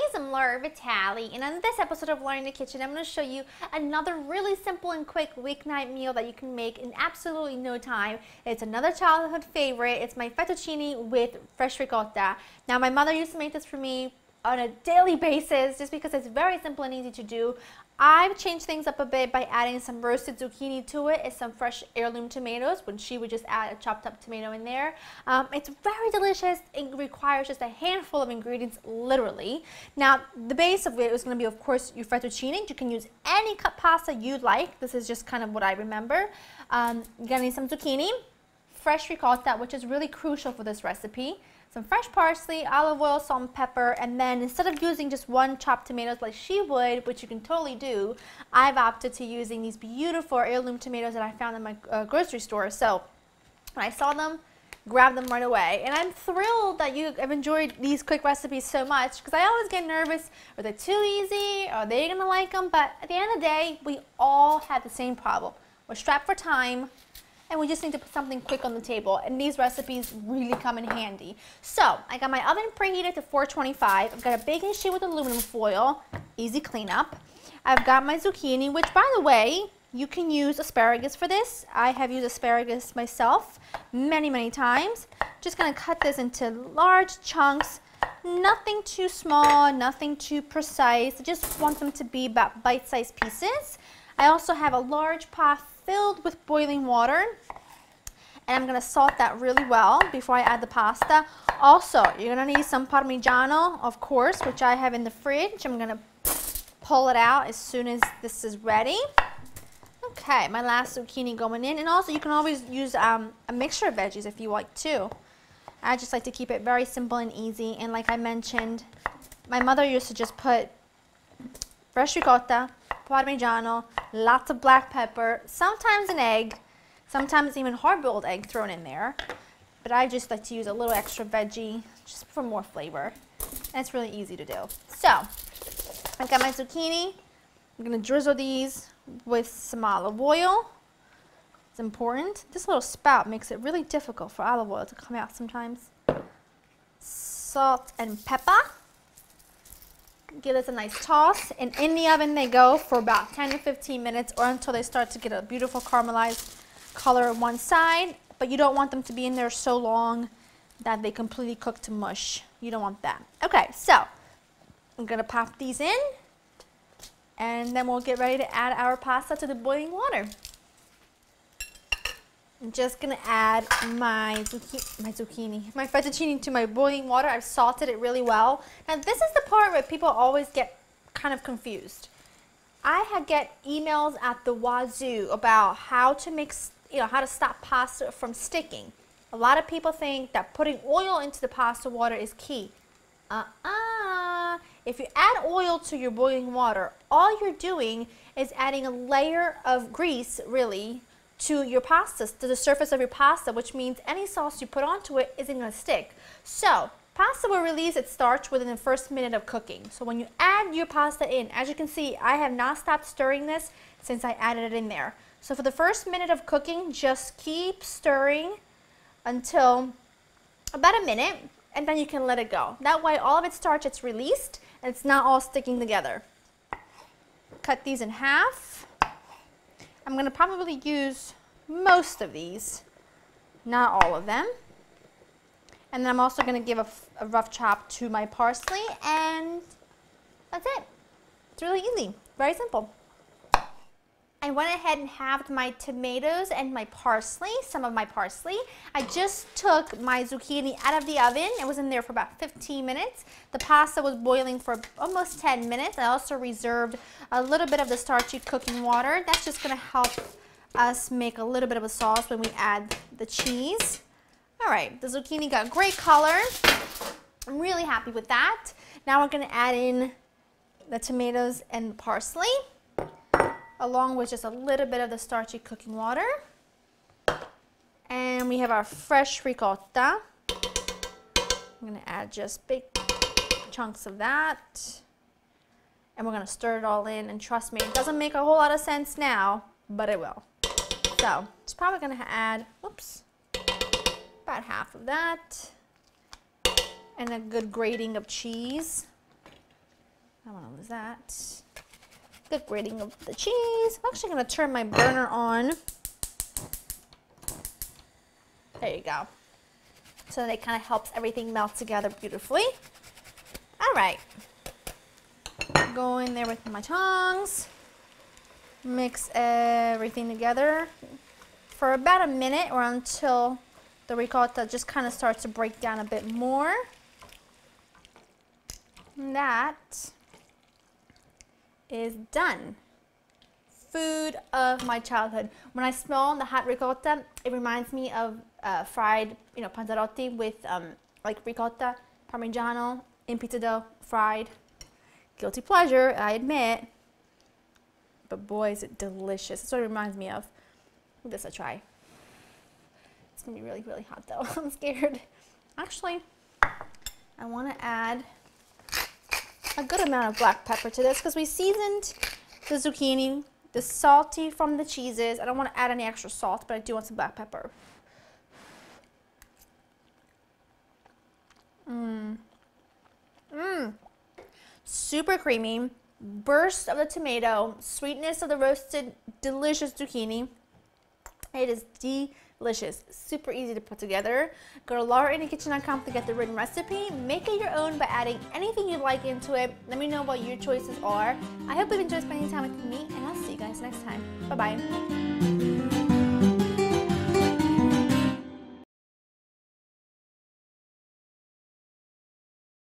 guys, I'm Laura Vitale, and on this episode of Laura in the Kitchen, I'm going to show you another really simple and quick weeknight meal that you can make in absolutely no time. It's another childhood favorite. It's my fettuccine with fresh ricotta. Now, my mother used to make this for me on a daily basis just because it's very simple and easy to do. I've changed things up a bit by adding some roasted zucchini to it and some fresh heirloom tomatoes, when she would just add a chopped up tomato in there. It's very delicious. It requires just a handful of ingredients, literally. Now, the base of it is going to be, of course, your fettuccine. You can use any cut pasta you like. This is just kind of what I remember. You're going to need some zucchini, fresh ricotta, which is really crucial for this recipe, some fresh parsley, olive oil, salt and pepper, and then instead of using just one chopped tomatoes like she would, which you can totally do, I've opted to using these beautiful heirloom tomatoes that I found in my grocery store. So when I saw them, grabbed them right away. And I'm thrilled that you have enjoyed these quick recipes so much, because I always get nervous, are they too easy, are they going to like them? But at the end of the day, we all have the same problem. We're strapped for time, and we just need to put something quick on the table, and these recipes really come in handy. So, I got my oven preheated to 425. I've got a baking sheet with aluminum foil, easy cleanup. I've got my zucchini, which, by the way, you can use asparagus for this. I have used asparagus myself many, many times. Just gonna cut this into large chunks, nothing too small, nothing too precise. I just want them to be about bite-sized pieces. I also have a large pot filled with boiling water, and I'm going to salt that really well before I add the pasta. Also, you're going to need some Parmigiano, of course, which I have in the fridge. I'm going to pull it out as soon as this is ready. Okay, my last zucchini going in, and also you can always use a mixture of veggies if you like too. I just like to keep it very simple and easy, and like I mentioned, my mother used to just put fresh ricotta, Parmigiano, lots of black pepper, sometimes an egg, sometimes even hard-boiled egg thrown in there. But I just like to use a little extra veggie just for more flavor. And it's really easy to do. So, I've got my zucchini. I'm going to drizzle these with some olive oil. It's important. This little spout makes it really difficult for olive oil to come out sometimes. Salt and pepper. Give this a nice toss, and in the oven they go for about 10 to 15 minutes, or until they start to get a beautiful caramelized color on one side. But you don't want them to be in there so long that they completely cook to mush. You don't want that. Okay, so I'm going to pop these in, and then we'll get ready to add our pasta to the boiling water. I'm just going to add my fettuccine to my boiling water. I've salted it really well. Now, this is the part where people always get kind of confused. I get emails at the wazoo about how to make, how to stop pasta from sticking. A lot of people think that putting oil into the pasta water is key. If you add oil to your boiling water, all you're doing is adding a layer of grease, really, to your pasta, to the surface of your pasta, which means any sauce you put onto it isn't going to stick. So, pasta will release its starch within the first minute of cooking. So when you add your pasta in, as you can see, I have not stopped stirring this since I added it in there. So for the first minute of cooking, just keep stirring until about a minute, and then you can let it go. That way all of its starch is released, and it's not all sticking together. Cut these in half. I'm going to probably use most of these, not all of them. And then I'm also going to give a rough chop to my parsley, and that's it. It's really easy, very simple. I went ahead and halved my tomatoes and my parsley, some of my parsley. I just took my zucchini out of the oven. It was in there for about 15 minutes. The pasta was boiling for almost 10 minutes. I also reserved a little bit of the starchy cooking water. That's just going to help us make a little bit of a sauce when we add the cheese. All right, the zucchini got great color. I'm really happy with that. Now we're going to add in the tomatoes and the parsley, along with just a little bit of the starchy cooking water. And we have our fresh ricotta. I'm going to add just big chunks of that. And we're going to stir it all in, and trust me, it doesn't make a whole lot of sense now, but it will. So, it's probably going to add, about half of that. And a good grating of cheese. I don't want to lose that. Good grating of the cheese. I'm actually going to turn my burner on. There you go. So that it kind of helps everything melt together beautifully. All right. Go in there with my tongs. Mix everything together for about a minute or until the ricotta just kind of starts to break down a bit more. And that is done. Food of my childhood. When I smell the hot ricotta, it reminds me of fried, panzerotti with like ricotta, parmigiano, in pizza dough, fried. Guilty pleasure, I admit. But boy, is it delicious. That's what it reminds me of. Give this a try. It's gonna be really, really hot though. I'm scared. Actually, I want to add a good amount of black pepper to this because we seasoned the zucchini, the salty from the cheeses. I don't want to add any extra salt, but I do want some black pepper. Super creamy, burst of the tomato, sweetness of the roasted, delicious zucchini. It is delicious, super easy to put together. Go to laurainthekitchen.com to get the written recipe. Make it your own by adding anything you like into it. Let me know what your choices are. I hope you've enjoyed spending time with me, and I'll see you guys next time. Bye-bye.